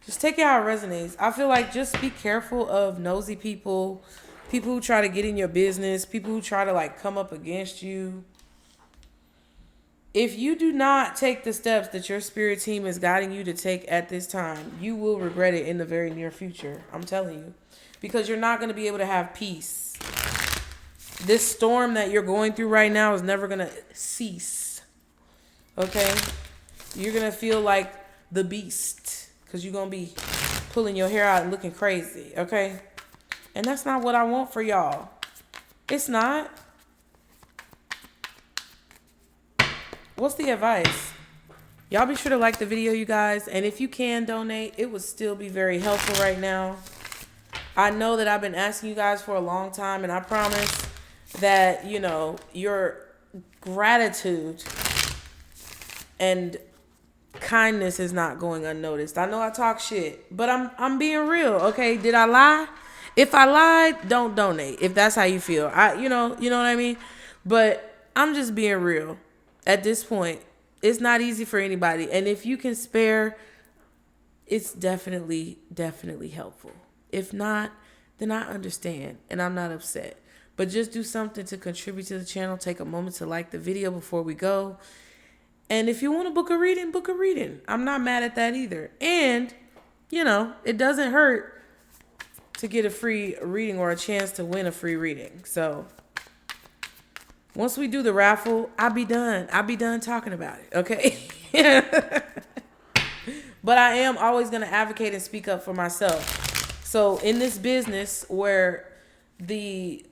Just take it how it resonates. I feel like just be careful of nosy people. People who try to get in your business. People who try to like come up against you. If you do not take the steps that your spirit team is guiding you to take at this time, you will regret it in the very near future. I'm telling you. Because you're not going to be able to have peace. This storm that you're going through right now is never going to cease. Okay? You're going to feel like the beast. Because you're going to be pulling your hair out and looking crazy. Okay? And that's not what I want for y'all. It's not. What's the advice? Y'all be sure to like the video, you guys. And if you can donate, it would still be very helpful right now. I know that I've been asking you guys for a long time. And I promise that, you know, your gratitude and kindness is not going unnoticed. I know I talk shit, but I'm being real. Okay, did I lie? If I lied, don't donate. If that's how you feel, you know what I mean. But I'm just being real. At this point, it's not easy for anybody, and if you can spare it's definitely helpful. If not, then I understand and I'm not upset. But just do something to contribute to the channel. Take a moment to like the video before we go. And if you want to book a reading, book a reading. I'm not mad at that either. And, you know, it doesn't hurt to get a free reading or a chance to win a free reading. So once we do the raffle, I'll be done. I'll be done talking about it, okay? But I am always going to advocate and speak up for myself. So in this business where the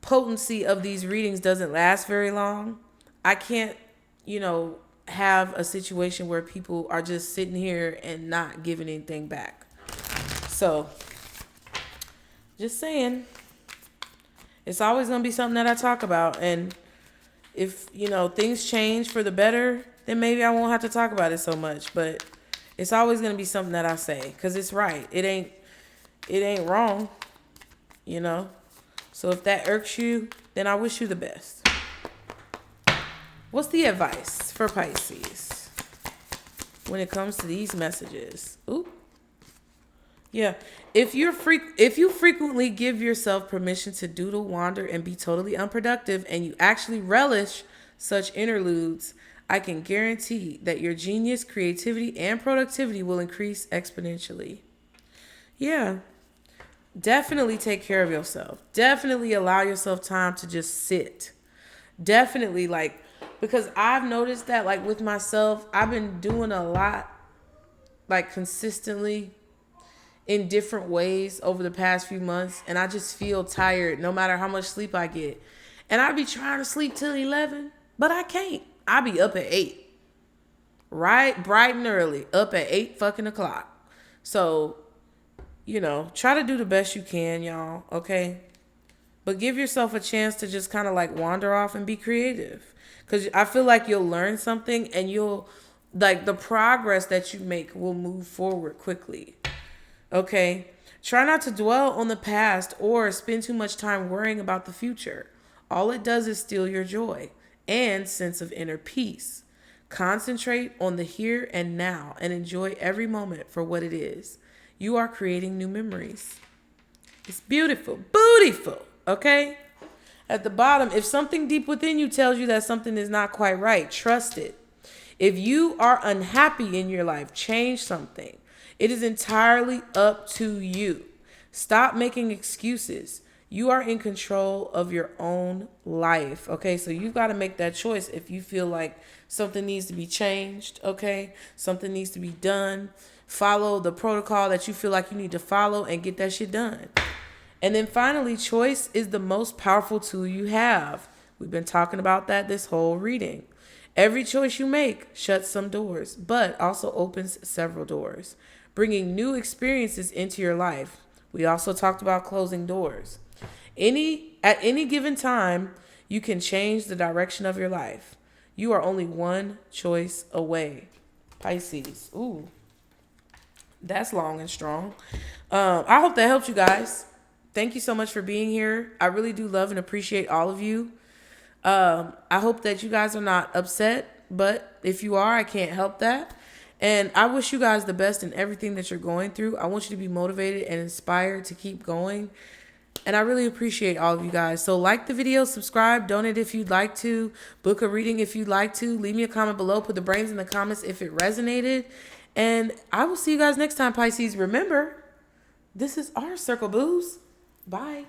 potency of these readings doesn't last very long, I can't, you know, have a situation where people are just sitting here and not giving anything back. So just saying, it's always going to be something that I talk about. And if, you know, things change for the better, then maybe I won't have to talk about it so much. But it's always going to be something that I say because it's right. It ain't wrong, you know. So if that irks you, then I wish you the best. What's the advice for Pisces when it comes to these messages? Ooh. Yeah. If you frequently give yourself permission to doodle, wander, and be totally unproductive, and you actually relish such interludes, I can guarantee that your genius, creativity, and productivity will increase exponentially. Yeah. Definitely take care of yourself. Definitely allow yourself time to just sit. Definitely, like, because I've noticed that, like, with myself, I've been doing a lot, like, consistently in different ways over the past few months, and I just feel tired no matter how much sleep I get. And I be trying to sleep till 11, but I can't. I be up at 8. Right? Bright and early. Up at 8 fucking o'clock. So, you know, try to do the best you can, y'all, okay? But give yourself a chance to just kind of like wander off and be creative. Because I feel like you'll learn something and you'll, like, the progress that you make will move forward quickly. Okay? Try not to dwell on the past or spend too much time worrying about the future. All it does is steal your joy and sense of inner peace. Concentrate on the here and now and enjoy every moment for what it is. You are creating new memories. It's beautiful. Beautiful. Okay? At the bottom, if something deep within you tells you that something is not quite right, trust it. If you are unhappy in your life, change something. It is entirely up to you. Stop making excuses. You are in control of your own life. Okay, so you've got to make that choice if you feel like something needs to be changed. Okay, something needs to be done. Follow the protocol that you feel like you need to follow and get that shit done. And then finally, choice is the most powerful tool you have. We've been talking about that this whole reading. Every choice you make shuts some doors, but also opens several doors, bringing new experiences into your life. We also talked about closing doors. At any given time, you can change the direction of your life. You are only one choice away. Pisces. Ooh, that's long and strong. I hope that helped you guys. Thank you so much for being here. I really do love and appreciate all of you. I hope that you guys are not upset, but if you are, I can't help that. And I wish you guys the best in everything that you're going through. I want you to be motivated and inspired to keep going. And I really appreciate all of you guys. So like the video, subscribe, donate if you'd like to, book a reading if you'd like to, leave me a comment below, put the brains in the comments if it resonated. And I will see you guys next time, Pisces. Remember, this is our circle, booze. Bye.